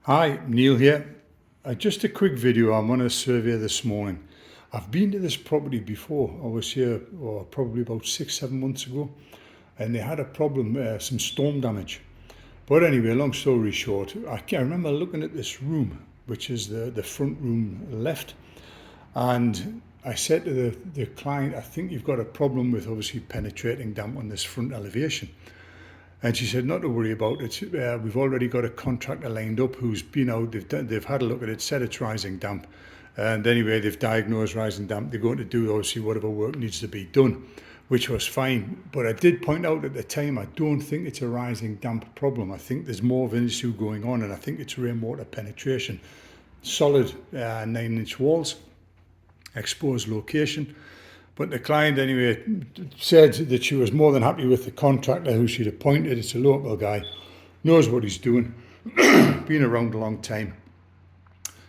Hi, Neil here. Just a quick video. I'm on a survey this morning. I've been to this property before. I was here probably about 6, 7 months ago, and they had a problem, some storm damage. But anyway, long story short, I remember looking at this room, which is the front room left, and I said to the client, I think you've got a problem with obviously penetrating damp on this front elevation. And she said, not to worry about it. We've already got a contractor lined up who's been out, they've had a look at it, said it's rising damp. And anyway, they've diagnosed rising damp. They're going to do obviously whatever work needs to be done, which was fine. But I did point out at the time, I don't think it's a rising damp problem. I think there's more of an issue going on, and I think it's rainwater penetration. Solid 9-inch walls, exposed location. But the client anyway said that she was more than happy with the contractor who she'd appointed. It's a local guy, knows what he's doing, been around a long time.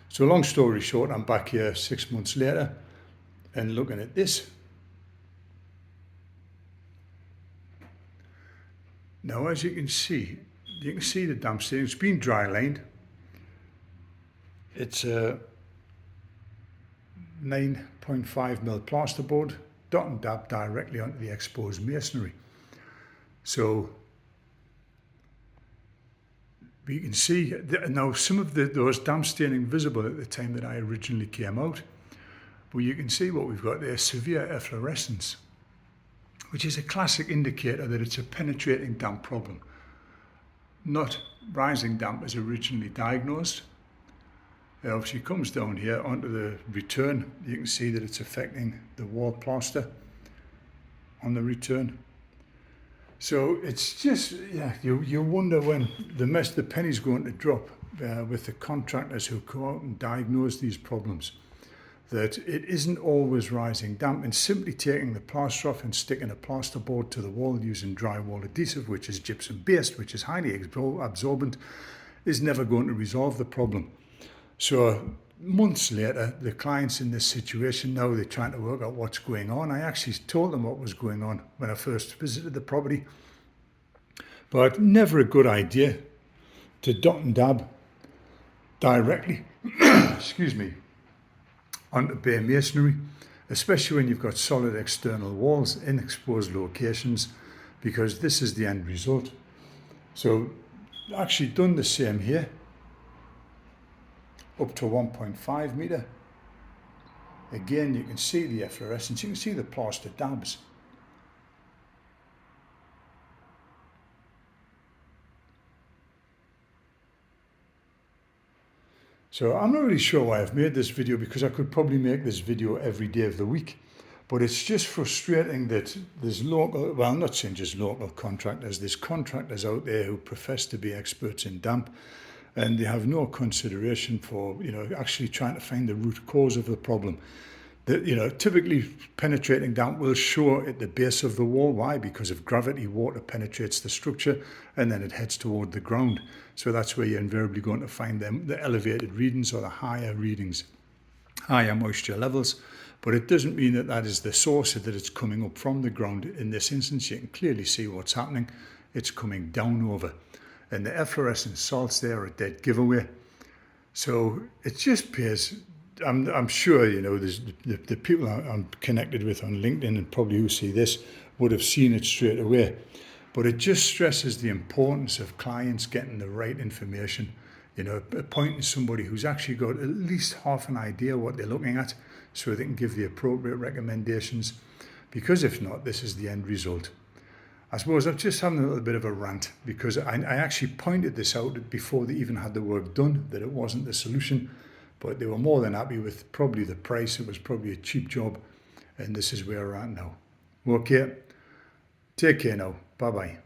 So long story short, I'm back here 6 months later and looking at this. Now, as you can see the damp stain. It's been dry lined. It's a 9.5mm plasterboard, dot and dab directly onto the exposed masonry. So we can see now some of those damp staining visible at the time that I originally came out, but you can see what we've got there, severe efflorescence, which is a classic indicator that it's a penetrating damp problem, not rising damp as originally diagnosed. It obviously comes down here onto the return. You can see that it's affecting the wall plaster on the return. So it's just, yeah, you wonder when the penny's going to drop with the contractors who go out and diagnose these problems, that it isn't always rising damp, and simply taking the plaster off and sticking a plasterboard to the wall using drywall adhesive, which is gypsum based, which is highly absorbent, is never going to resolve the problem. So months later, the client's in this situation now. They're trying to work out what's going on. I actually told them what was going on when I first visited the property, but never a good idea to dot and dab directly, excuse me, onto bare masonry, especially when you've got solid external walls in exposed locations, because this is the end result. So actually done the same here, up to 1.5 metre. Again, you can see the efflorescence, you can see the plaster dabs. So I'm not really sure why I've made this video, because I could probably make this video every day of the week. But it's just frustrating that there's local, well, I'm not saying just local contractors, there's contractors out there who profess to be experts in damp, and they have no consideration for, actually trying to find the root cause of the problem. Typically penetrating damp will show at the base of the wall. Why? Because of gravity, water penetrates the structure and then it heads toward the ground. So that's where you're invariably going to find the elevated readings or the higher readings, higher moisture levels. But it doesn't mean that that is the source, that it's coming up from the ground. In this instance, you can clearly see what's happening. It's coming down over. And the efflorescent salts there are a dead giveaway. So it just appears, I'm sure, there's the people I'm connected with on LinkedIn and probably who see this would have seen it straight away. But it just stresses the importance of clients getting the right information, appointing somebody who's actually got at least half an idea what they're looking at, so they can give the appropriate recommendations. Because if not, this is the end result. I suppose I'm just having a little bit of a rant, because I actually pointed this out before they even had the work done, that it wasn't the solution, but they were more than happy with probably the price. It was probably a cheap job, and this is where we're at now. Okay, take care now. Bye-bye.